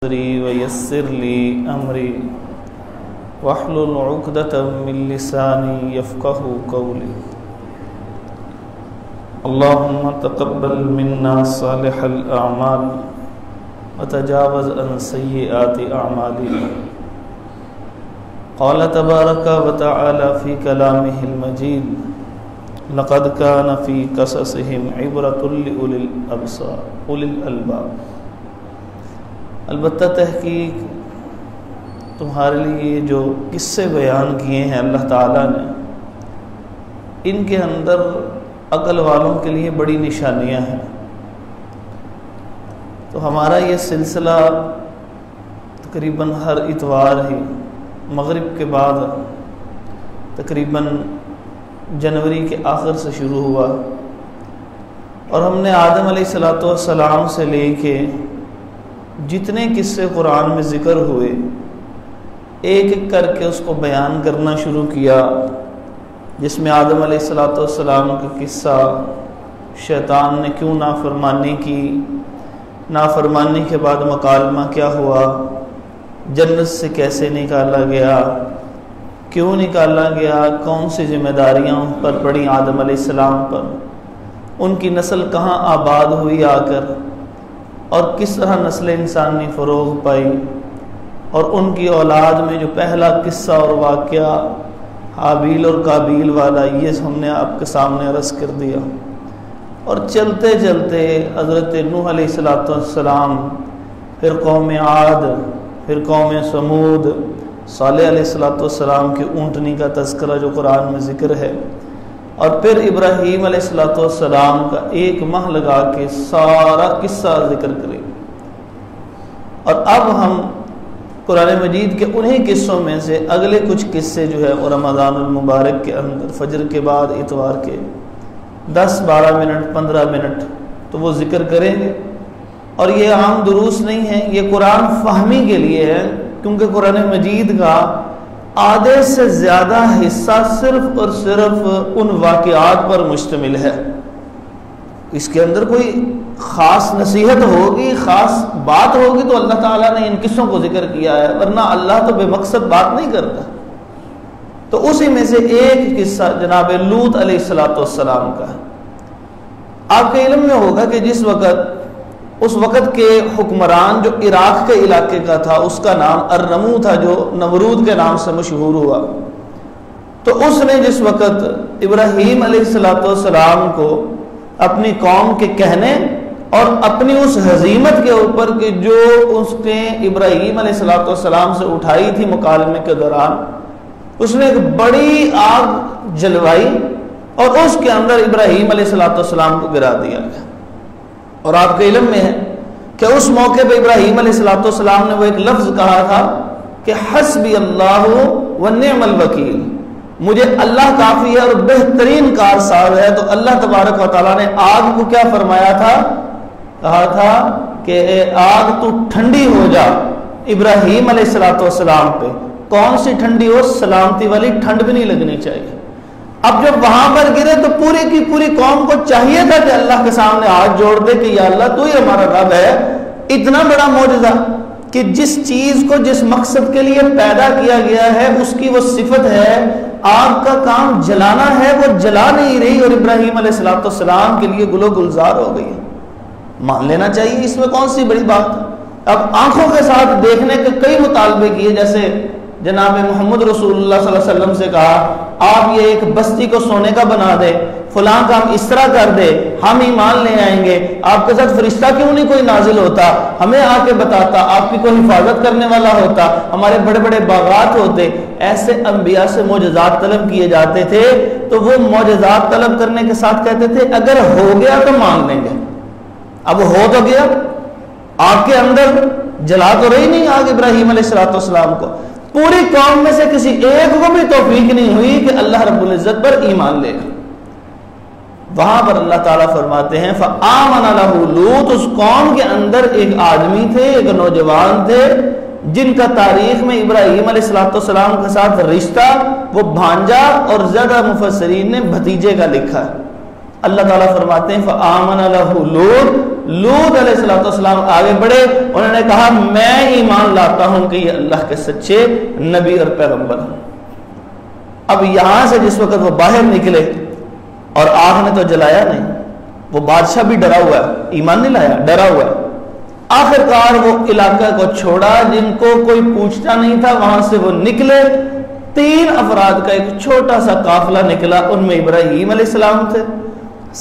ويسر لي أمري واحلل عقدة من لساني يفقهوا قولي. اللهم تقبل منا صالح الأعمال وتجاوز عن سيئات أعمالنا. قال تبارك وتعالى في كلامه المجيد: لقد كان في قصصهم عبرة لأولي الأبصار أولي الألباب. البتہ تحقیق تمہارے لیے جو قصے بیان کیے ہیں اللہ تعالیٰ نے، ان کے اندر عقل والوں کے لیے بڑی نشانیاں ہیں. تو ہمارا یہ سلسلہ تقریباً ہر اتوار ہی مغرب کے بعد تقریباً جنوری کے آخر سے شروع ہوا، اور ہم نے آدم علیہ السلام سے لے کے جتنے قصے قرآن میں ذکر ہوئے ایک ایک کر کے اس کو بیان کرنا شروع کیا، جس میں آدم علیہ السلام کا قصہ، شیطان نے کیوں نافرمانی کی، نافرمانی کے بعد مکالمہ کیا ہوا، جنت سے کیسے نکالا گیا، کیوں نکالا گیا، کون سی ذمہ داریاں ان پر پڑیں آدم علیہ السلام پر، ان کی نسل کہاں آباد ہوئی آ کر، اور کس طرح نسل انسانی فروغ پائی، اور ان کی اولاد میں جو پہلا قصہ اور واقعہ حابیل اور قابیل والا، یہ ہم نے آپ کے سامنے عرض کر دیا. اور چلتے چلتے حضرت نوح علیہ السلام، پھر قوم عاد، پھر قوم سمود، صالح علیہ السلام کی اونٹنی کا تذکرہ جو قرآن میں ذکر ہے، اور پھر ابراہیم علیہ السلام کا ایک ماہ لگا کے سارا قصہ ذکر کریں. اور اب ہم قرآن مجید کے انہی قصوں میں سے اگلے کچھ قصے جو ہے اور رمضان المبارک کے اندر فجر کے بعد اتوار کے 10-12 منٹ 15 منٹ تو وہ ذکر کریں گے. اور یہ عام دروس نہیں ہے، یہ قرآن فہمی کے لیے ہے، کیونکہ قرآن مجید کا آدھے سے زیادہ حصہ صرف اور صرف ان واقعات پر مشتمل ہے. اس کے اندر کوئی خاص نصیحت ہوگی، خاص بات ہوگی تو اللہ تعالیٰ نے ان قصوں کو ذکر کیا ہے، ورنہ اللہ تو بے مقصد بات نہیں کرتا. تو اسی میں سے ایک قصہ جناب لوط علیہ السلام کا ہے. آپ کے علم میں ہوگا کہ جس وقت اس وقت کے حکمران جو عراق کے علاقے کا تھا، اس کا نام ارنمو تھا، جو نمرود کے نام سے مشہور ہوا. تو اس نے جس وقت ابراہیم علیہ السلام کو اپنی قوم کے کہنے اور اپنی اس ہزیمت کے اوپر کہ جو اس نے ابراہیم علیہ السلام سے اٹھائی تھی مکالمے کے دوران، اس نے ایک بڑی آگ جلوائی اور اس کے اندر ابراہیم علیہ السلام کو گرا دیا گیا. اور آپ کے علم میں ہے کہ اس موقع پہ ابراہیم علیہ السلام نے وہ ایک لفظ کہا تھا کہ حسبی اللہ ونعم الوکیل، مجھے اللہ کافی ہے اور بہترین کارساز ہے. تو اللہ تبارک و تعالیٰ نے آگ کو کیا فرمایا تھا؟ کہا تھا کہ اے آگ تو ٹھنڈی ہو جا ابراہیم علیہ السلام پہ. کون سی ٹھنڈی ہو؟ سلامتی والی ٹھنڈ بھی نہیں لگنی چاہیے. اب جب وہاں پر گرے تو پوری کی پوری قوم کو چاہیے تھا کہ اللہ کے سامنے ہاتھ جوڑ دے کہ یا اللہ تو ہی ہمارا رب ہے. اتنا بڑا معجزہ کہ جس چیز کو جس مقصد کے لیے پیدا کیا گیا ہے اس کی وہ صفت ہے، آگ کا کام جلانا ہے، وہ جلا نہیں رہی اور ابراہیم علیہ السلام کے لیے گل و گلزار ہو گئی. مان لینا چاہیے، اس میں کون سی بڑی بات ہے. اب آنکھوں کے ساتھ دیکھنے کے کئی مطالبے کیے، جیسے جناب محمد رسول اللہ صلی اللہ علیہ وسلم سے کہا آپ یہ ایک بستی کو سونے کا بنا دے، فلاں کام اس طرح کر دے، ہم ایمان لے آئیں گے. آپ کے ساتھ فرشتہ کیوں نہیں کوئی نازل ہوتا، ہمیں آ کے بتاتا، آپ کی کوئی حفاظت کرنے والا ہوتا، ہمارے بڑے بڑے باغات ہوتے. ایسے انبیاء سے معجزات طلب کیے جاتے تھے. تو وہ معجزات طلب کرنے کے ساتھ کہتے تھے اگر ہو گیا تو مان لیں گے. اب ہو تو گیا، آگ کے اندر جلا تو رہی نہیں آگ ابراہیم علیہ السلام کو. پوری قوم میں سے کسی ایک کو بھی توفیق نہیں ہوئی کہ اللہ رب العزت پر ایمان لے. وہاں پر اللہ تعالیٰ فرماتے ہیں فآمن لہ لوط، اس قوم کے اندر ایک آدمی تھے، ایک نوجوان تھے جن کا تاریخ میں ابراہیم علیہ السلام کے ساتھ رشتہ وہ بھانجا، اور زیادہ مفسرین نے بھتیجے کا لکھا ہے. اللہ تعالیٰ فرماتے ہیں فآمن لہ لوط علیہ السلام آگے بڑھے، انہوں نے کہا میں ایمان لاتا ہوں کہ یہ اللہ کے سچے نبی اور پیغمبر ہیں۔ اب یہاں سے جس وقت وہ باہر نکلے اور آگ نے تو جلایا نہیں، وہ بادشاہ بھی ڈرا ہوا ہے، ایمان نہیں لایا، ڈرا ہوا ہے۔ آخر کار وہ علاقہ کو چھوڑا، جن کو کوئی پوچھتا نہیں تھا وہاں سے وہ نکلے۔ 3 افراد کا ایک چھوٹا سا قافلہ نکلا، ان میں ابراہیم علیہ السلام تھے،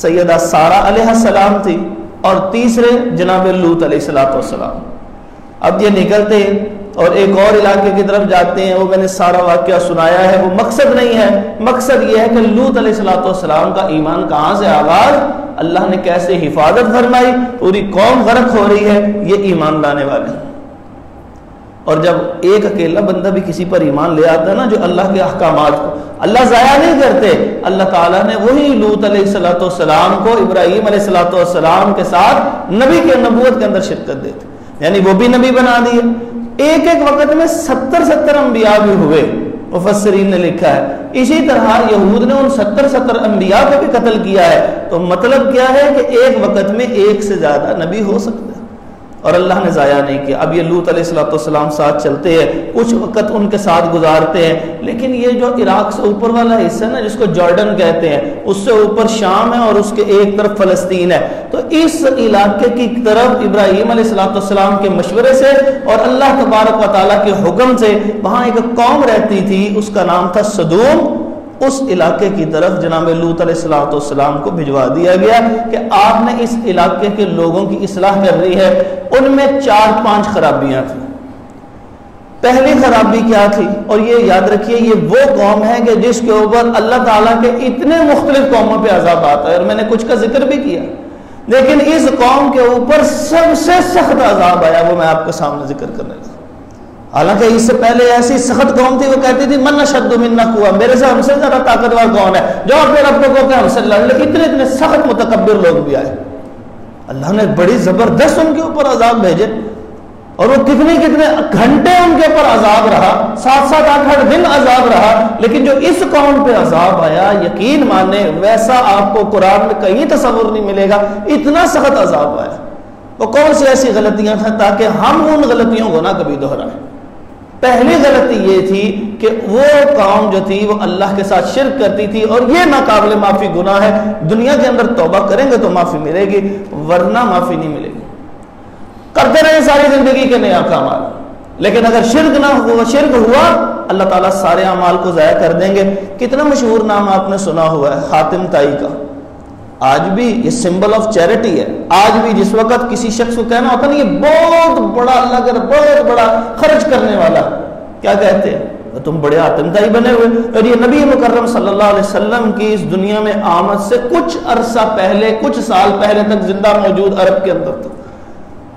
سیدہ سارہ علیہ السلام تھی، اور تیسرے جناب لوط علیہ السلام۔ اب یہ نکلتے اور ایک اور علاقے کی طرف جاتے ہیں، وہ میں نے سارا واقعہ سنایا ہے، وہ مقصد نہیں ہے، مقصد یہ ہے کہ لوط علیہ السلام کا ایمان کہاں سے آغاز، اللہ نے کیسے حفاظت فرمائی، پوری قوم غرق ہو رہی ہے، یہ ایمان لانے والے۔ اور جب ایک اکیلا بندہ بھی کسی پر ایمان لے آتا ہے نا، جو اللہ کے احکامات کو اللہ ضائع نہیں کرتے، اللہ تعالیٰ نے وہی لوط علیہ السلام کو ابراہیم علیہ السلام کے ساتھ نبی کے نبوت کے اندر شرکت دیتے، یعنی وہ بھی نبی بنا دیے۔ ایک وقت میں 70 انبیاء بھی ہوئے، مفسرین نے لکھا ہے۔ اسی طرح یہود نے ان 70 انبیاء کو بھی قتل کیا ہے، تو مطلب کیا ہے کہ ایک وقت میں ایک سے زیادہ نبی ہو سکتے ہیں، اور اللہ نے ضائع نہیں کیا۔ اب یہ لوط علیہ السلام ساتھ چلتے ہیں، کچھ وقت ان کے ساتھ گزارتے ہیں، لیکن یہ جو عراق سے اوپر والا حصہ ہے نا، جس کو جارڈن کہتے ہیں، اس سے اوپر شام ہے اور اس کے ایک طرف فلسطین ہے، تو اس علاقے کی طرف ابراہیم علیہ السلام کے مشورے سے اور اللہ تبارک و تعالیٰ کے حکم سے وہاں ایک قوم رہتی تھی، اس کا نام تھا سدوم۔ اس علاقے کی طرف جناب لوط علیہ السلام کو بھجوا دیا گیا کہ آپ نے اس علاقے کے لوگوں کی اصلاح کر رہی ہے۔ ان میں 4-5 خرابیاں تھیں۔ پہلی خرابی کیا تھی، اور یہ یاد رکھیے یہ وہ قوم ہے کہ جس کے اوپر اللہ تعالیٰ کے اتنے مختلف قوموں پہ عذاب آتا ہے، اور میں نے کچھ کا ذکر بھی کیا، لیکن اس قوم کے اوپر سب سے سخت عذاب آیا، وہ میں آپ کے سامنے ذکر کرنے لگا۔ حالانکہ اس سے پہلے ایسی سخت قوم تھی، وہ کہتی تھی من اشد منا قوة، میرے سے ہم سے زیادہ طاقتور کون ہے، جو اپنے رب کو کہتے ہیں ہم سے لڑ لے۔ اتنے سخت متکبر لوگ بھی آئے، اللہ نے بڑی زبردست ان کے اوپر عذاب بھیجے، اور وہ کتنے گھنٹے ان کے اوپر عذاب رہا، 7-7 8-8 دن عذاب رہا، لیکن جو اس قوم پہ عذاب آیا، یقین مانے ویسا آپ کو قرآن میں کہیں تصور نہیں ملے گا، اتنا سخت عذاب آیا۔ وہ کون سی ایسی غلطیاں تھیں تاکہ ہم ان غلطیوں کو نہ کبھی دہرائیں۔ پہلی غلطی یہ تھی کہ وہ قوم جو تھی وہ اللہ کے ساتھ شرک کرتی تھی، اور یہ ناقابل معافی گناہ ہے، دنیا کے اندر توبہ کریں گے تو معافی ملے گی، ورنہ معافی نہیں ملے گی۔ کرتے رہے ساری زندگی کے نئے اعمال، لیکن اگر شرک نہ ہوا، شرک ہوا، اللہ تعالیٰ سارے اعمال کو ضائع کر دیں گے۔ کتنا مشہور نام آپ نے سنا ہوا ہے حاتم طائی کا، آج بھی یہ سمبل آف چیریٹی ہے۔ آج بھی جس وقت کسی شخص کو کہنا ہوتا ہے نا یہ بہت بڑا اللہ کا بہت بڑا خرچ کرنے والا، کیا کہتے ہیں، تم بڑے حاتم طائی بنے ہوئے۔ اور یہ نبی مکرم صلی اللہ علیہ وسلم کی اس دنیا میں آمد سے کچھ عرصہ پہلے، کچھ سال پہلے تک زندہ موجود عرب کے اندر تھا۔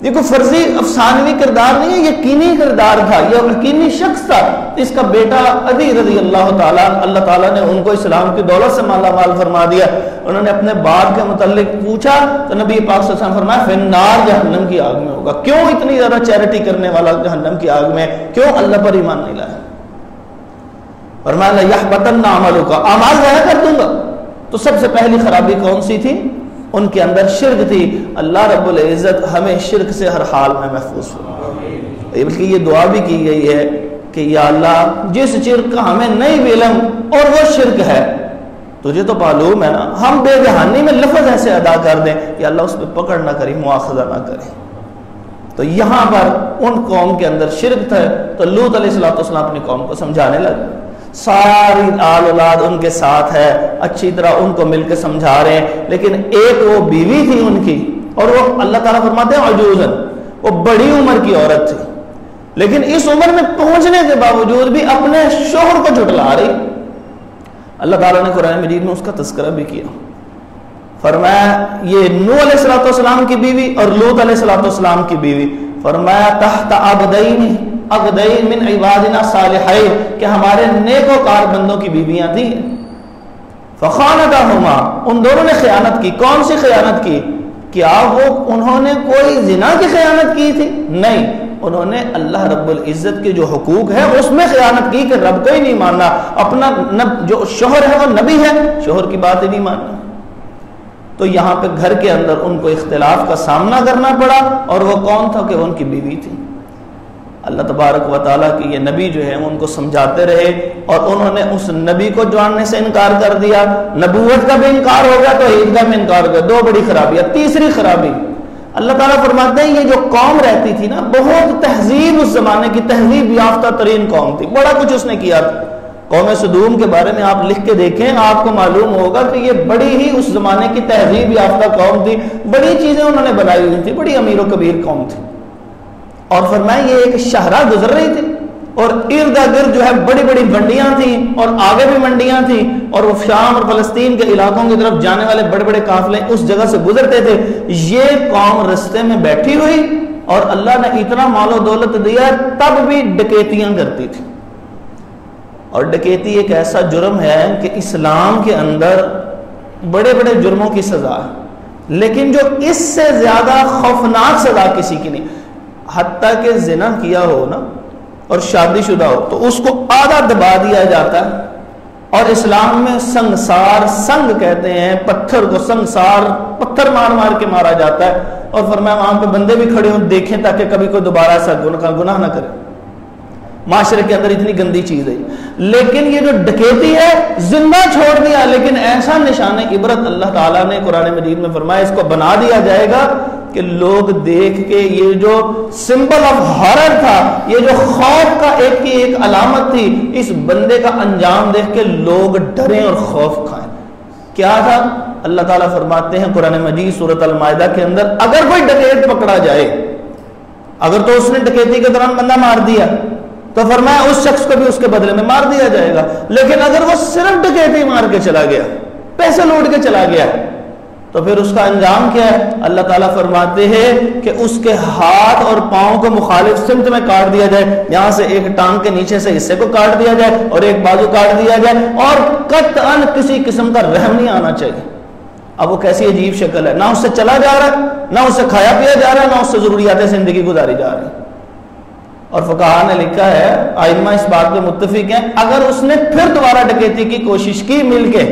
یہ کوئی فرضی افسانوی کردار نہیں ہے، یقینی کردار تھا، یہ یقینی شخص تھا۔ اس کا بیٹا عدی رضی اللہ تعالیٰ، اللہ تعالیٰ نے ان کو اسلام کی دولت سے مالا مال فرما دیا۔ انہوں نے اپنے باپ کے متعلق پوچھا تو نبی پاک صلی اللہ علیہ وسلم فرمایا فی النار، جہنم کی آگ میں ہوگا۔ کیوں اتنی زیادہ چیریٹی کرنے والا جہنم کی آگ میں، کیوں اللہ پر ایمان نہیں لایا؟ فرمایا لیحبطن عملک، اعمال ضائع کر دوں گا۔ تو سب سے پہلی خرابی کون سی تھی؟ ان کے اندر شرک تھی۔ اللہ رب العزت ہمیں شرک سے ہر حال میں محفوظ فرمائے، بلکہ یہ دعا بھی کی گئی ہے کہ یا اللہ جس شرک کا ہمیں نہیں علم اور وہ شرک ہے، تجھے تو معلوم ہے نا، ہم بے دہانی میں لفظ ایسے ادا کر دیں کہ اللہ اس پہ پکڑ نہ کرے، مواخذہ نہ کرے۔ تو یہاں پر ان قوم کے اندر شرک تھا، تو لوط علیہ السلام اپنی قوم کو سمجھانے لگے، ساری آل اولاد ان کے ساتھ ہے، اچھی طرح ان کو مل کے سمجھا رہے ہیں، لیکن ایک وہ بیوی تھی ان کی، اور وہ اللہ تعالیٰ فرماتے ہیں عجوزن، وہ بڑی عمر کی عورت تھی، لیکن اس عمر میں پہنچنے کے باوجود بھی اپنے شوہر کو جھٹلا رہی۔ اللہ تعالیٰ نے قرآن مجید میں اس کا تذکرہ بھی کیا، فرمایا یہ نوح علیہ السلام کی بیوی اور لوط علیہ السلام کی بیوی، فرمایا تحت عبدین من عبادنا صالحین، کہ ہمارے نیکوکار بندوں کی بیویاں تھیں۔ فخانتہما، ان دونوں نے خیانت کی۔ کون سی خیانت کی؟ کیا وہ انہوں نے کوئی زنا کی خیانت کی تھی؟ نہیں، انہوں نے اللہ رب العزت کے جو حقوق ہے اس میں خیانت کی کہ رب کو ہی نہیں ماننا، اپنا جو شوہر ہے وہ نبی ہے، شوہر کی بات ہی نہیں ماننا۔ تو یہاں پہ گھر کے اندر ان کو اختلاف کا سامنا کرنا پڑا، اور وہ کون تھا کہ ان کی بیوی تھی۔ اللہ تبارک و تعالیٰ کہ یہ نبی جو ہے ان کو سمجھاتے رہے، اور انہوں نے اس نبی کو جاننے سے انکار کر دیا، نبوت کا بھی انکار ہو گیا، توحید کا بھی انکار ہو گیا۔ دو بڑی خرابیاں۔ تیسری خرابی، اللہ تعالیٰ فرماتے ہیں یہ جو قوم رہتی تھی نا، بہت تہذیب، اس زمانے کی تہذیب یافتہ ترین قوم تھی، بڑا کچھ اس نے کیا تھا۔ قوم سدوم کے بارے میں آپ لکھ کے دیکھیں، آپ کو معلوم ہوگا کہ یہ بڑی ہی اس زمانے کی تہذیب یافتہ قوم تھی، بڑی چیزیں انہوں نے بنائی ہوئی تھی، بڑی امیر و کبیر قوم تھی۔ اور فرمایا یہ ایک شہرہ گزر رہی تھی، اور ارد گرد جو ہے بڑی بڑی منڈیاں تھیں، اور آگے بھی منڈیاں تھیں، اور وہ شام اور فلسطین کے علاقوں کی طرف جانے والے بڑے بڑے قافلے اس جگہ سے گزرتے تھے۔ یہ قوم رستے میں بیٹھی ہوئی، اور اللہ نے اتنا مال و دولت دیا تب بھی ڈکیتیاں کرتی تھی۔ اور ڈکیتی ایک ایسا جرم ہے کہ اسلام کے اندر بڑے بڑے جرموں کی سزا ہے، لیکن جو اس سے زیادہ خوفناک سزا کسی کی نہیں۔ حتیٰ کہ زنا کیا ہو نا اور شادی شدہ ہو تو اس کو آدھا دبا دیا جاتا ہے، اور اسلام میں سنگسار، سنگ کہتے ہیں پتھر کو، سنگسار پتھر مار مار کے مارا جاتا ہے، اور فرمایا وہاں پہ بندے بھی کھڑے ہوں دیکھیں تاکہ کبھی کوئی دوبارہ ایسا گناہ نہ کرے۔ معاشرے کے اندر اتنی گندی چیز ہے، لیکن یہ جو ڈکیتی ہے زندہ چھوڑ دیا، لیکن ایسا نشان عبرت اللہ تعالیٰ نے قرآن مجید میں فرمایا اس کو بنا دیا جائے گا کہ لوگ دیکھ کے، یہ جو سمبل آف ہارر تھا، یہ جو خوف کا ایک کی ایک علامت تھی، اس بندے کا انجام دیکھ کے لوگ ڈریں اور خوف کھائیں۔ کیا تھا؟ اللہ تعالیٰ فرماتے ہیں قرآن مجید سورۃ المائدہ کے اندر، اگر کوئی ڈکیت پکڑا جائے، اگر تو اس نے ڈکیتی کے دوران بندہ مار دیا تو فرمایا اس شخص کو بھی اس کے بدلے میں مار دیا جائے گا، لیکن اگر وہ صرف ڈکیتی مار کے چلا گیا، پیسے لوٹ کے چلا گیا، تو پھر اس کا انجام کیا ہے؟ اللہ تعالیٰ فرماتے ہیں کہ اس کے ہاتھ اور پاؤں کو مخالف سمت میں کاٹ دیا جائے، یہاں سے ایک ٹانگ کے نیچے سے حصے کو کاٹ دیا جائے اور ایک بازو کاٹ دیا جائے، اور قطعاً کسی قسم کا رحم نہیں آنا چاہیے۔ اب وہ کیسی عجیب شکل ہے، نہ اس سے چلا جا رہا ہے، نہ اس سے کھایا پیا جا رہا ہے، نہ اس سے ضروریات زندگی گزاری جا رہی ہے۔ اور فقہاء نے لکھا ہے، ائمہ اس بات پہ متفق ہیں، اگر اس نے پھر دوبارہ ڈکیتی کی کوشش کی مل کے،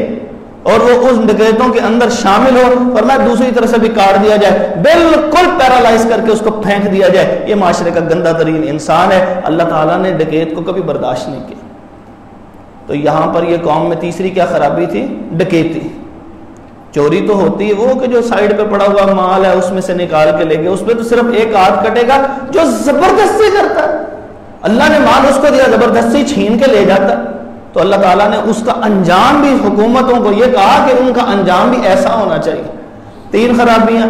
اور وہ اس ڈکیتوں کے اندر شامل ہو، فرمایا دوسری طرف سے بھی کاٹ دیا جائے، بالکل پیرالائز کر کے اس کو پھینک دیا جائے، یہ معاشرے کا گندہ ترین انسان ہے۔ اللہ تعالیٰ نے ڈکیت کو کبھی برداشت نہیں کیا۔ تو یہاں پر یہ قوم میں تیسری کیا خرابی تھی؟ ڈکیتی۔ چوری تو ہوتی ہے وہ کہ جو سائیڈ پہ پڑا ہوا مال ہے اس میں سے نکال کے لے گئے، اس پہ تو صرف ایک ہاتھ کٹے گا جو زبردستی کرتا ہے، اللہ نے مال اس کو دیا، زبردستی چھین کے لے جاتا ہے۔ تو اللہ تعالیٰ نے اس کا انجام بھی حکومتوں کو یہ کہا کہ ان کا انجام بھی ایسا ہونا چاہیے۔ تین خرابیاں۔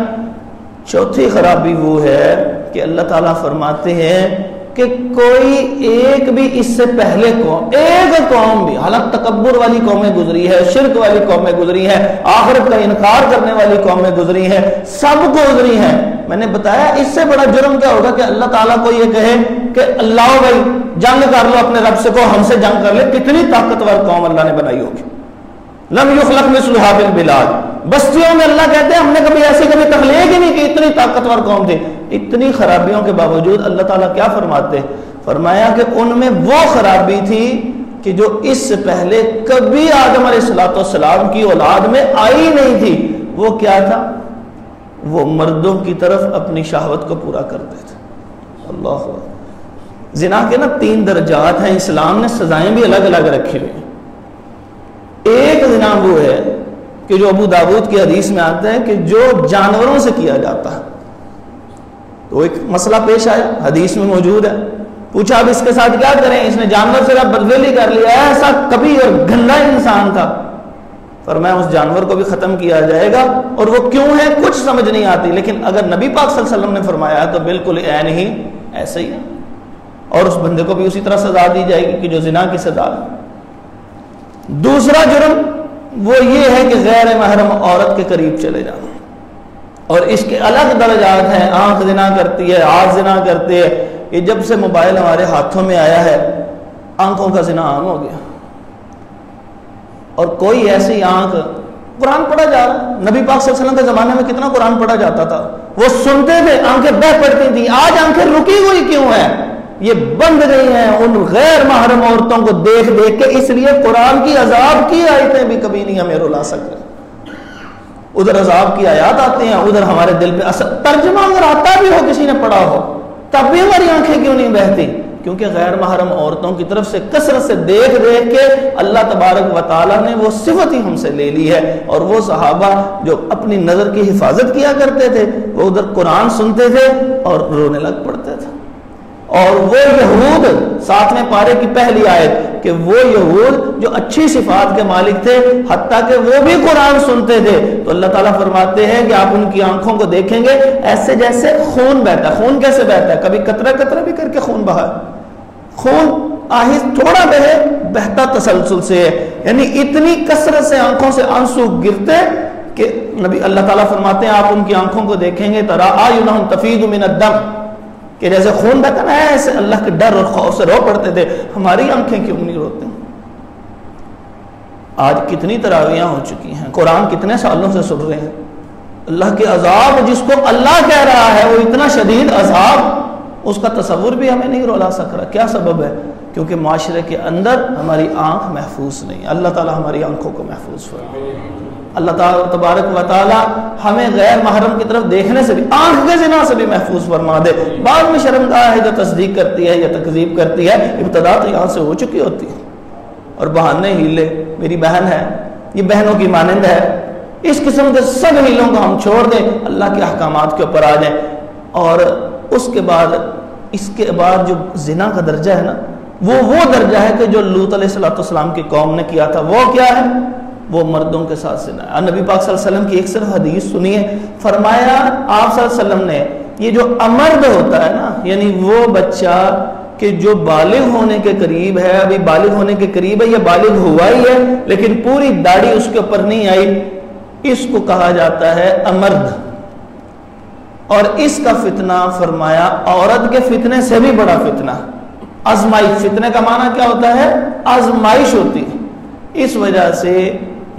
چوتھی خرابی وہ ہے کہ اللہ تعالیٰ فرماتے ہیں کہ کوئی ایک بھی اس سے پہلے قوم، ایک قوم بھی، حالانکہ تکبر والی قومیں گزری ہے، شرک والی قومیں گزری ہیں، آخرت کا انکار کرنے والی قومیں گزری ہیں، سب گزری ہیں۔ میں نے بتایا اس سے بڑا جرم کیا ہوگا کہ اللہ تعالیٰ کو یہ کہے کہ اللہ بھائی جنگ کر لو اپنے رب سے، کو ہم سے جنگ کر لے۔ کتنی طاقتور قوم اللہ نے بنائی ہوگی۔ لم یخلق مثلھا فی البلاد، بستیوں میں اللہ کہتے ہیں ہم نے کبھی ایسی کبھی تخلیق ہی نہیں کی، اتنی طاقتور قوم تھی۔ اتنی خرابیوں کے باوجود اللہ تعالیٰ کیا فرماتے؟ فرمایا کہ ان میں وہ خرابی تھی کہ جو اس سے پہلے کبھی آدم علیہ السلام کی اولاد میں آئی نہیں تھی۔ وہ کیا تھا؟ وہ مردوں کی طرف اپنی شہوت کو پورا کرتے تھے۔ اللہ زنا کے نا 3 درجات ہیں، اسلام نے سزائیں بھی الگ الگ رکھی ہوئی ہیں۔ ایک زنا وہ ہے کہ جو ابو داؤد کی حدیث میں آتا ہے کہ جو جانوروں سے کیا جاتا ہے۔ تو ایک مسئلہ پیش آیا، حدیث میں موجود ہے، پوچھا اب اس کے ساتھ کیا کریں؟ اس نے جانور سے بدفعلی کر لیا، ایسا کبھی اور گندا انسان تھا۔ فرمایا اس جانور کو بھی ختم کیا جائے گا، اور وہ کیوں ہے کچھ سمجھ نہیں آتی، لیکن اگر نبی پاک صلی اللہ علیہ وسلم نے فرمایا تو بالکل عین ہی ایسے ہی ہے، اور اس بندے کو بھی اسی طرح سزا دی جائے گی کہ جو زنا کی سزا ہے۔ دوسرا جرم وہ یہ ہے کہ غیر محرم عورت کے قریب چلے جانا، اور اس کے الگ درجات ہیں۔ آنکھ زنا کرتی ہے، ہاتھ زنا کرتے ہیں۔ یہ جب سے موبائل ہمارے ہاتھوں میں آیا ہے آنکھوں کا زنا عام ہو گیا، اور کوئی ایسی آنکھ، قرآن پڑھا جا رہا، نبی پاک صلی اللہ علیہ وسلم کے زمانے میں کتنا قرآن پڑھا جاتا تھا، وہ سنتے تھے، آنکھیں بہہ پڑتی تھیں۔ آج آنکھیں رکی ہوئی کیوں ہیں؟ یہ بند گئی ہیں ان غیر محرم عورتوں کو دیکھ دیکھ کے، اس لیے قرآن کی عذاب کی آیتیں بھی کبھی نہیں ہمیں رلا سکتے۔ ادھر عذاب کی آیات آتے ہیں، ادھر ہمارے دل پہ اثر، ترجمہ اگر آتا بھی ہو کسی نے پڑھا ہو تب بھی ہماری آنکھیں کیوں نہیں بہتی؟ کیونکہ غیر محرم عورتوں کی طرف سے کثرت سے دیکھ دیکھ کے اللہ تبارک و تعالیٰ نے وہ صفت ہی ہم سے لے لی ہے. اور وہ صحابہ جو اپنی نظر کی حفاظت کیا کرتے تھے وہ ادھر قرآن سنتے تھے اور رونے لگ پڑتے تھے. اور وہ یہود، 7ویں پارے کی پہلی آیت، کہ وہ یہود جو اچھی صفات کے مالک تھے حتیٰ کہ وہ بھی قرآن سنتے تھے، تو اللہ تعالیٰ فرماتے ہیں کہ آپ ان کی آنکھوں کو دیکھیں گے ایسے جیسے خون بہتا ہے. خون کیسے بہتا ہے؟ کبھی قطرہ قطرہ بھی کر کے خون بہا، خون آہستہ تھوڑا بہتا تسلسل سے ہے، یعنی اتنی کثرت سے آنکھوں سے آنسو گرتے کہ نبی اللہ تعالیٰ فرماتے ہیں آپ ان کی آنکھوں کو دیکھیں گے ترا اعینہم تفیض من الدم، کہ جیسے خون بہتا نا ایسے اللہ کے ڈر اور خوف سے رو پڑتے تھے. ہماری آنکھیں کیوں نہیں روتی؟ آج کتنی تراویحاں ہو چکی ہیں، قرآن کتنے سالوں سے سن رہے ہیں. اللہ کے عذاب جس کو اللہ کہہ رہا ہے وہ اتنا شدید عذاب، اس کا تصور بھی ہمیں نہیں رولا سک رہا. کیا سبب ہے؟ کیونکہ معاشرے کے اندر ہماری آنکھ محفوظ نہیں. اللہ تعالیٰ ہماری آنکھوں کو محفوظ فرمائے. اللہ تعالیٰ تبارک و تعالیٰ ہمیں غیر محرم کی طرف دیکھنے سے بھی، آنکھ کے زنا سے بھی محفوظ فرما دے. بعد میں شرمگاہ ہے جو تصدیق کرتی ہے یا تکذیب کرتی ہے، ابتدا تو یہاں سے ہو چکی ہوتی ہے اور بہانے ہیلے. میری بہن ہے، یہ بہنوں کی مانند ہے، اس قسم کے سب ہیلوں کو ہم چھوڑ دیں، اللہ کے احکامات کے اوپر آ جائیں. اور اس کے بعد جو زنا کا درجہ ہے نا، وہ درجہ ہے کہ جو لوط علیہ السلام کی قوم نے کیا تھا. وہ کیا ہے؟ وہ مردوں کے ساتھ زنا ہے. نبی پاک صلی اللہ علیہ وسلم کی ایک صرف حدیث سنیے، فرمایا آپ صلی اللہ علیہ وسلم نے یہ جو امرد ہوتا ہے نا، یعنی وہ بچہ کہ جو بالغ ہونے کے قریب ہے، ابھی بالغ ہونے کے قریب ہے یا بالغ ہوا ہی ہے لیکن پوری داڑھی اس کے اوپر نہیں آئی، اس کو کہا جاتا ہے امرد. اور اس کا فتنہ فرمایا عورت کے فتنے سے بھی بڑا فتنہ، آزمائش. فتنے کا معنی کیا ہوتا ہے؟ آزمائش ہوتی ہے. اس وجہ سے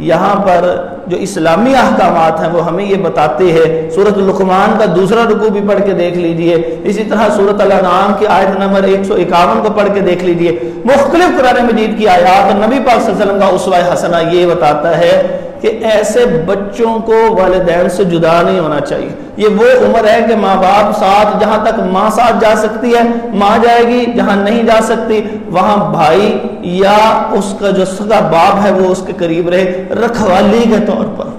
یہاں پر جو اسلامی احکامات ہیں وہ ہمیں یہ بتاتے ہیں. سورۃ لقمان کا دوسرا رکوع بھی پڑھ کے دیکھ لیجئے، اسی طرح سورۃ الانعام کی آیت نمبر 151 کو پڑھ کے دیکھ لیجئے. مختلف قرآن مجید کی آیات اور نبی پاک صلی اللہ علیہ وسلم کا اسوہ حسنہ یہ بتاتا ہے کہ ایسے بچوں کو والدین سے جدا نہیں ہونا چاہیے. یہ وہ عمر ہے کہ ماں باپ ساتھ، جہاں تک ماں ساتھ جا سکتی ہے ماں جائے گی، جہاں نہیں جا سکتی وہاں بھائی یا اس کا جو سگا باپ ہے وہ اس کے قریب رہے، رکھوالی کے طور پر.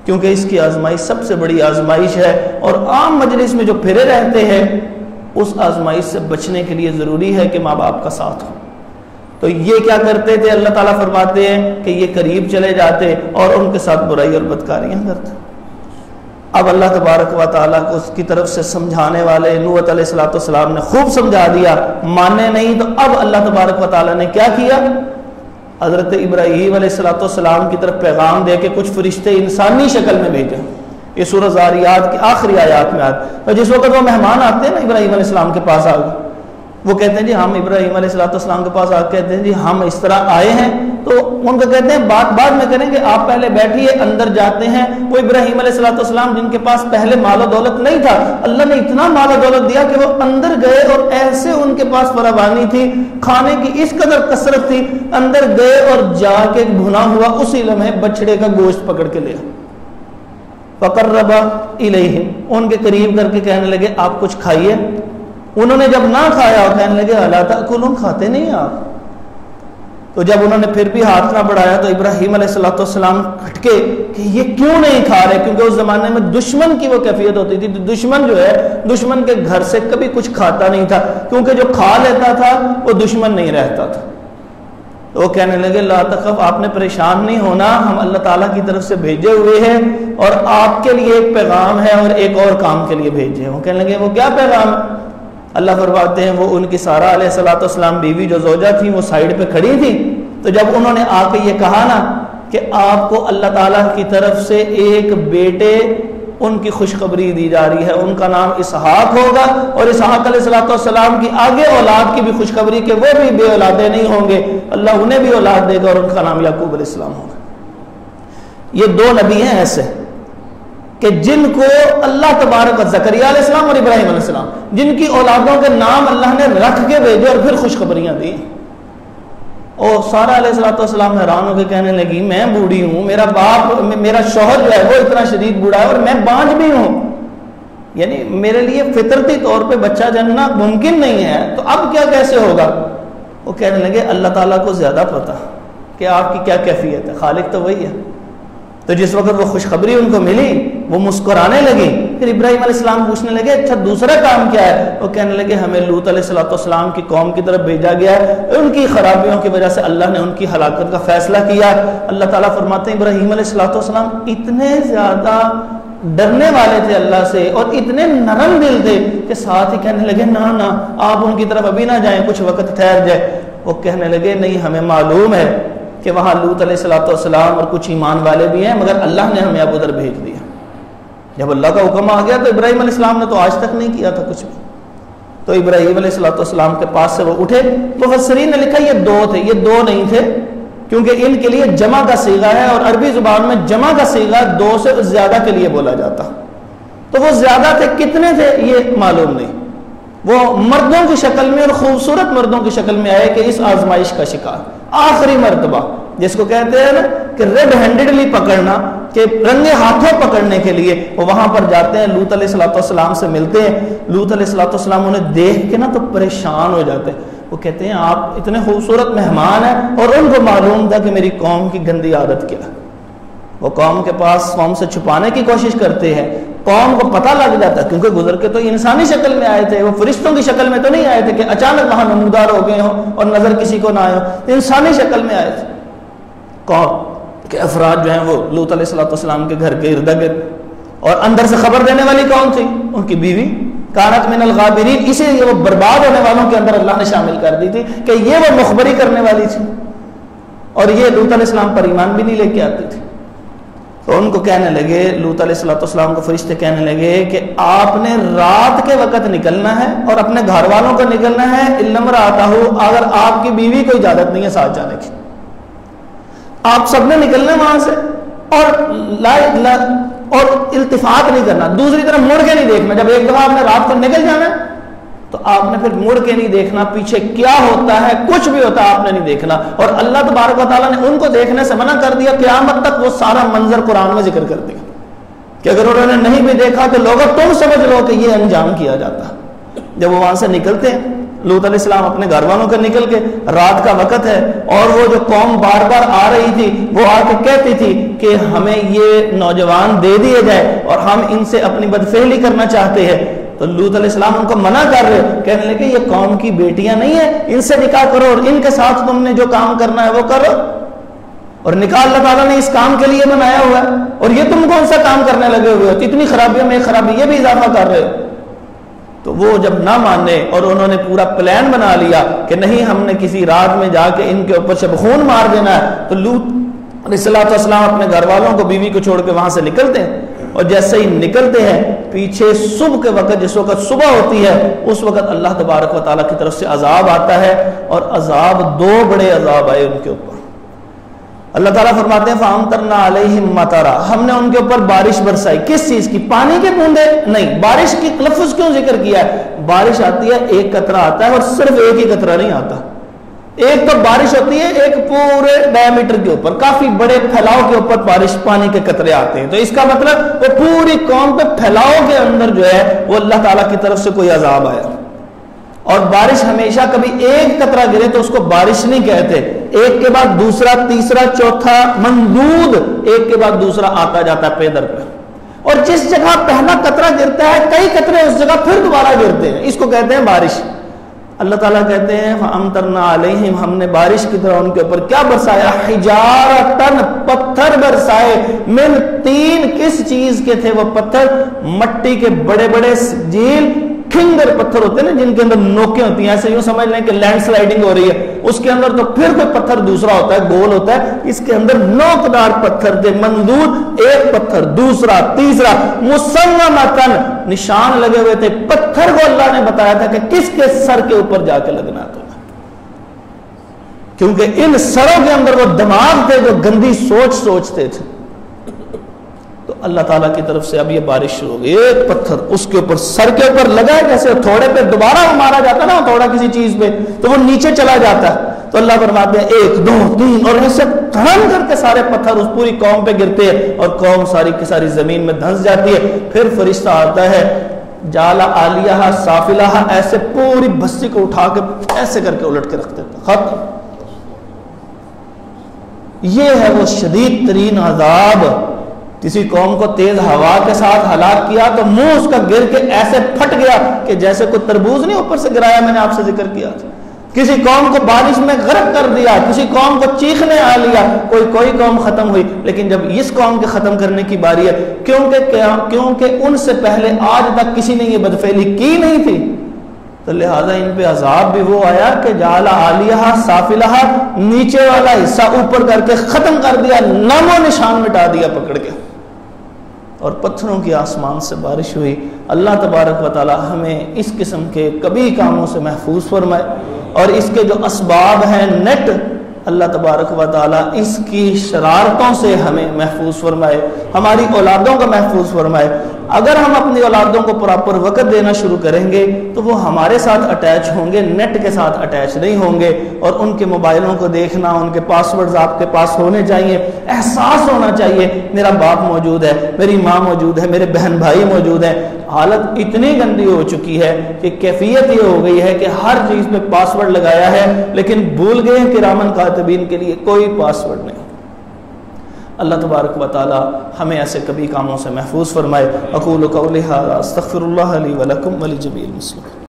کیونکہ اس کی آزمائش سب سے بڑی آزمائش ہے، اور عام مجلس میں جو پھرے رہتے ہیں اس آزمائش سے بچنے کے لیے ضروری ہے کہ ماں باپ کا ساتھ ہو. تو یہ کیا کرتے تھے؟ اللہ تعالیٰ فرماتے ہیں کہ یہ قریب چلے جاتے اور ان کے ساتھ برائی اور بدکاریاں کرتے. اب اللہ تبارک و تعالیٰ کو اس کی طرف سے سمجھانے والے نوح علیہ السلام نے خوب سمجھا دیا، مانے نہیں. تو اب اللہ تبارک و تعالیٰ نے کیا کیا؟ حضرت ابراہیم علیہ السلام کی طرف پیغام دے کے کچھ فرشتے انسانی شکل میں بھیجے. یہ سورہ زاریات کی آخری آیات میں آتے. اور جس وقت وہ مہمان آتے ہیں نا ابراہیم علیہ السلام کے پاس آگے، وہ کہتے ہیں جی ہم ابراہیم علیہ السلام کے پاس آ کہتے ہیں جی ہم اس طرح آئے ہیں. تو ان کو کہتے ہیں بات بعد میں کریں گے، آپ پہلے بیٹھیے. اندر جاتے ہیں. وہ ابراہیم علیہ السلام جن کے پاس پہلے مال و دولت نہیں تھا، اللہ نے اتنا مال و دولت دیا کہ وہ اندر گئے اور ایسے ان کے پاس فراوانی تھی، کھانے کی اس قدر کثرت تھی، اندر گئے اور جا کے بھنا ہوا اسی لمحے بچڑے کا گوشت پکڑ کے لیا. فقرب الیہم، ان کے قریب کر کے کہنے لگے آپ کچھ کھائیے. انہوں نے جب نہ کھایا اور کہنے لگے الا تاکلون، کھاتے نہیں آپ. تو جب انہوں نے پھر بھی ہاتھ نہ بڑھایا تو ابراہیم علیہ السلام کھٹکے کہ یہ کیوں نہیں کھا رہے، کیونکہ اس زمانے میں دشمن کی وہ کیفیت ہوتی تھی. دشمن جو ہے، دشمن کے گھر سے کبھی کچھ کھاتا نہیں تھا، کیونکہ جو کھا لیتا تھا وہ دشمن نہیں رہتا تھا. تو وہ کہنے لگے لا تخف، آپ نے پریشان نہیں ہونا، ہم اللہ تعالیٰ کی طرف سے بھیجے ہوئے ہیں اور آپ کے لیے ایک پیغام ہے اور ایک اور کام کے لیے بھیجے ہیں. وہ کہنے لگے وہ کیا پیغام؟ اللہ فرماتے ہیں وہ ان کی سارا علیہ السلام بیوی جو زوجہ تھی وہ سائیڈ پہ کھڑی تھی. تو جب انہوں نے آ کے یہ کہا نا کہ آپ کو اللہ تعالیٰ کی طرف سے ایک بیٹے ان کی خوشخبری دی جا رہی ہے، ان کا نام اسحاق ہوگا، اور اسحاق علیہ السلام کی آگے اولاد کی بھی خوشخبری کہ وہ بھی بے اولادے نہیں ہوں گے، اللہ انہیں بھی اولاد دے گا اور ان کا نام یعقوب علیہ السلام ہوگا. یہ دو نبی ہیں ایسے کہ جن کو اللہ تبارک زکریا علیہ السلام اور ابراہیم علیہ السلام، جن کی اولادوں کے نام اللہ نے رکھ کے بھیجے اور پھر خوشخبریاں دی. اور سارہ علیہ السلام حیران ہو کے کہنے لگی میں بوڑھی ہوں، میرا باپ میرا شوہر جو ہے وہ اتنا شدید بوڑھا ہے اور میں بانجھ بھی ہوں، یعنی میرے لیے فطرتی طور پہ بچہ جننا ممکن نہیں ہے، تو اب کیا کیسے ہوگا؟ وہ کہنے لگے اللہ تعالیٰ کو زیادہ پتہ کہ آپ کی کیا کیفیت ہے، خالق تو وہی ہے۔ تو جس وقت وہ خوشخبری ان کو ملی وہ مسکرانے لگی۔ پھر ابراہیم علیہ السلام پوچھنے لگے اچھا دوسرا کام کیا ہے؟ وہ کہنے لگے ہمیں لوط علیہ السلام کی قوم کی طرف بھیجا گیا ہے، ان کی خرابیوں کی وجہ سے اللہ نے ان کی ہلاکت کا فیصلہ کیا۔ اللہ تعالیٰ فرماتے ہیں ابراہیم علیہ السلام اتنے زیادہ ڈرنے والے تھے اللہ سے اور اتنے نرم دل تھے کہ ساتھ ہی کہنے لگے نہ آپ ان کی طرف ابھی نہ جائیں، کچھ وقت ٹھہر جائے۔ وہ کہنے لگے نہیں ہمیں معلوم ہے کہ وہاں لوط علیہ السلام اور کچھ ایمان والے بھی ہیں، مگر اللہ نے ہمیں اب ادھر بھیج دیا۔ جب اللہ کا حکم آ گیا تو ابراہیم علیہ السلام نے تو آج تک نہیں کیا تھا کچھ بھی۔ تو ابراہیم علیہ السلام کے پاس سے وہ اٹھے۔ مفسرین نے لکھا یہ دو تھے، یہ دو نہیں تھے، کیونکہ ان کے لیے جمع کا صیغہ ہے اور عربی زبان میں جمع کا صیغہ دو سے زیادہ کے لیے بولا جاتا، تو وہ زیادہ تھے، کتنے تھے یہ معلوم نہیں۔ وہ مردوں کی شکل میں اور خوبصورت مردوں کی شکل میں آئے کہ اس آزمائش کا شکار آخری مرتبہ، جس کو کہتے ہیں نا کہ ریڈ ہینڈڈلی پکڑنا، کہ رنگے ہاتھوں پکڑنے کے لیے وہ وہاں پر جاتے ہیں، لوط علیہ السلام سے ملتے ہیں۔ لوط علیہ السلام انہیں دیکھ کے نا تو پریشان ہو جاتے ہیں، وہ کہتے ہیں آپ اتنے خوبصورت مہمان ہیں، اور ان کو معلوم تھا کہ میری قوم کی گندی عادت کیا ہے۔ وہ قوم کے پاس قوم سے چھپانے کی کوشش کرتے ہیں، قوم کو پتہ لگ جاتا ہے، کیونکہ گزر کے تو انسانی شکل میں آئے تھے، وہ فرشتوں کی شکل میں تو نہیں آئے تھے کہ اچانک وہاں نمودار ہو گئے ہوں اور نظر کسی کو نہ آئے ہو، انسانی شکل میں آئے تھے۔ قوم کے افراد جو ہیں وہ لوط علیہ السلام کے گھر کے ارد گرد، اور اندر سے خبر دینے والی کون تھی؟ ان کی بیوی کانت من الغابرین، اسی لیے وہ برباد ہونے والوں کے اندر اللہ نے شامل کر دی تھی کہ یہ وہ مخبری کرنے والی تھی، اور یہ لوط علیہ السلام پر ایمان بھی نہیں لے کے آتی تھی۔ تو ان کو کہنے لگے، لوط علیہ السلام کو فرشتے کہنے لگے کہ آپ نے رات کے وقت نکلنا ہے اور اپنے گھر والوں کو نکلنا ہے، الا امرأتہ، اگر آپ کی بیوی کو اجازت نہیں ہے ساتھ جانے کی، آپ سب نے نکلنا وہاں سے، اور التفات نہیں کرنا، دوسری طرف مڑ کے نہیں دیکھنا۔ جب ایک دفعہ آپ نے رات کو نکل جانا ہے تو آپ نے پھر مڑ کے نہیں دیکھنا، پیچھے کیا ہوتا ہے کچھ بھی ہوتا ہے آپ نے نہیں دیکھنا۔ اور اللہ تبارک و تعالیٰ نے ان کو دیکھنے سے منع کر دیا، قیامت تک وہ سارا منظر قرآن میں ذکر کر دیا کہ اگر انہوں نے نہیں بھی دیکھا تو لوگوں تم سمجھ لو کہ یہ انجام کیا جاتا۔ جب وہ وہاں سے نکلتے ہیں، لوط علیہ السلام اپنے گھر والوں کے نکل کے، رات کا وقت ہے، اور وہ جو قوم بار بار آ رہی تھی وہ آ کے کہتی تھی کہ ہمیں یہ نوجوان دے دیے جائے اور ہم ان سے اپنی بدفعلی کرنا چاہتے ہیں۔ تو لوط علیہ السلام ان کو منع کر رہے، کہنے لگے یہ قوم کی بیٹیاں نہیں ہیں، ان سے نکاح کرو اور ان کے ساتھ تم نے جو کام کرنا ہے وہ کرو، اور نکاح اللہ تعالیٰ نے اس کام کے لیے بنایا ہوا ہے، اور یہ تم کون سا کام کرنے لگے ہوئے ہو؟ اتنی خرابیوں میں ایک خرابی یہ بھی اضافہ کر رہے ہو۔ تو وہ جب نہ مانے اور انہوں نے پورا پلان بنا لیا کہ نہیں ہم نے کسی رات میں جا کے ان کے اوپر سے خون مار دینا ہے، تو لوط علیہ السلام اپنے گھر والوں کو، بیوی کو چھوڑ کے وہاں سے نکلتے ہیں، اور جیسے ہی نکلتے ہیں پیچھے صبح کے وقت، جس وقت صبح ہوتی ہے اس وقت اللہ تبارک و تعالیٰ کی طرف سے عذاب آتا ہے، اور عذاب دو بڑے عذاب آئے ان کے اوپر۔ اللہ تعالیٰ فرماتے ہیں فَأَمْطَرْنَا عَلَيْهِمْ مَطَرًا، ہم نے ان کے اوپر بارش برسائی۔ کس چیز کی؟ پانی کے بوندے نہیں، بارش کی لفظ کیوں ذکر کیا ہے؟ بارش آتی ہے ایک قطرہ آتا ہے، اور صرف ایک ہی قطرہ نہیں آتا، ایک تو بارش ہوتی ہے ایک پورے ڈائیمیٹر کے اوپر، کافی بڑے پھیلاؤ کے اوپر بارش پانی کے قطرے آتے ہیں، تو اس کا مطلب وہ پوری قوم پہ پھیلاؤ کے اندر جو ہے وہ اللہ تعالیٰ کی طرف سے کوئی عذاب آیا۔ اور بارش ہمیشہ کبھی ایک قطرہ گرے تو اس کو بارش نہیں کہتے، ایک کے بعد دوسرا، تیسرا، چوتھا، ممدود، ایک کے بعد دوسرا آتا جاتا ہے پیدر پہ، اور جس جگہ پہلا قطرہ گرتا ہے کئی قطرے اس جگہ پھر دوبارہ گرتے ہیں، اس کو کہتے ہیں بارش۔ اللہ تعالیٰ کہتے ہیں فَأَمْطَرْنَا عَلَيْهِمْ، ہم نے بارش کی طرح ان کے اوپر کیا برسایا؟ حجارتن، پتھر برسائے، من طین، کس چیز کے تھے وہ پتھر؟ مٹی کے بڑے بڑے سجیل، کھنگر پتھر ہوتے ہیں نا جن کے اندر نوکیں ہوتی ہیں، ایسے یوں سمجھ لیں کہ لینڈ سلائیڈنگ ہو رہی ہے، اس کے اندر تو پھر کوئی پتھر دوسرا ہوتا ہے، گول ہوتا ہے، اس کے اندر نوکدار پتھر تھے، مندود، ایک پتھر، دوسرا، تیسرا، مسومۃ، نشان لگے ہوئے تھے۔ پتھر کو اللہ نے بتایا تھا کہ کس کے سر کے اوپر جا کے لگنا تھا، کیونکہ ان سروں کے اندر وہ دماغ تھے جو گندی سوچ سوچتے تھے۔ تو اللہ تعالیٰ کی طرف سے اب یہ بارش شروع ہو گئی، ایک پتھر اس کے اوپر سر کے اوپر لگا ہے، جیسے تھوڑے پہ دوبارہ وہ مارا جاتا ہے نا، تھوڑا کسی چیز پہ تو وہ نیچے چلا جاتا ہے، تو اللہ فرماتے ہیں 1 2 3 اور ایسے دھڑم کر کے سارے پتھر اس پوری قوم پہ گرتے ہیں اور قوم ساری کی ساری زمین میں دھنس جاتی ہے. پھر فرشتہ آتا ہے جالا عالیہ سافلہ، ایسے پوری بستی کو اٹھا کے ایسے کر کے الٹ کے رکھ دیتا، ختم. یہ ہے وہ شدید ترین عذاب. کسی قوم کو تیز ہوا کے ساتھ ہلاک کیا تو منہ اس کا گر کے ایسے پھٹ گیا کہ جیسے کوئی تربوز نہیں اوپر سے گرایا، میں نے آپ سے ذکر کیا تھا. کسی قوم کو بارش میں غرق کر دیا، کسی قوم کو چیخنے آ لیا، کوئی قوم ختم ہوئی. لیکن جب اس قوم کے ختم کرنے کی باری ہے، کیونکہ ان سے پہلے آج تک کسی نے یہ بدفعلی کی نہیں تھی، تو لہذا ان پہ عذاب بھی وہ آیا کہ جعل عالیہ سافلہ، نیچے والا حصہ اوپر کر کے ختم کر دیا، نام و نشان مٹا دیا پکڑ کے. اور پتھروں کی آسمان سے بارش ہوئی. اللہ تبارک و تعالی ہمیں اس قسم کے کبھی کاموں سے محفوظ فرمائے، اور اس کے جو اسباب ہیں نیٹ، اللہ تبارک و تعالی اس کی شرارتوں سے ہمیں محفوظ فرمائے، ہماری اولادوں کو محفوظ فرمائے. اگر ہم اپنی اولادوں کو پراپر وقت دینا شروع کریں گے تو وہ ہمارے ساتھ اٹیچ ہوں گے، نیٹ کے ساتھ اٹیچ نہیں ہوں گے. اور ان کے موبائلوں کو دیکھنا، ان کے پاس ورڈز آپ کے پاس ہونے چاہیے، احساس ہونا چاہیے میرا باپ موجود ہے، میری ماں موجود ہے، میرے بہن بھائی موجود ہیں. حالت اتنی گندی ہو چکی ہے کہ کیفیت یہ ہو گئی ہے کہ ہر چیز پہ پاس ورڈ لگایا ہے، لیکن بھول گئے کہ کرامن کاتبین کے لیے کوئی پاس ورڈ نہیں. اللہ تبارک و تعالی ہمیں ایسے کبھی کاموں سے محفوظ فرمائے. اقول قولی ھذا استغفر اللہ لی ولکم ولجمیع المسلمین.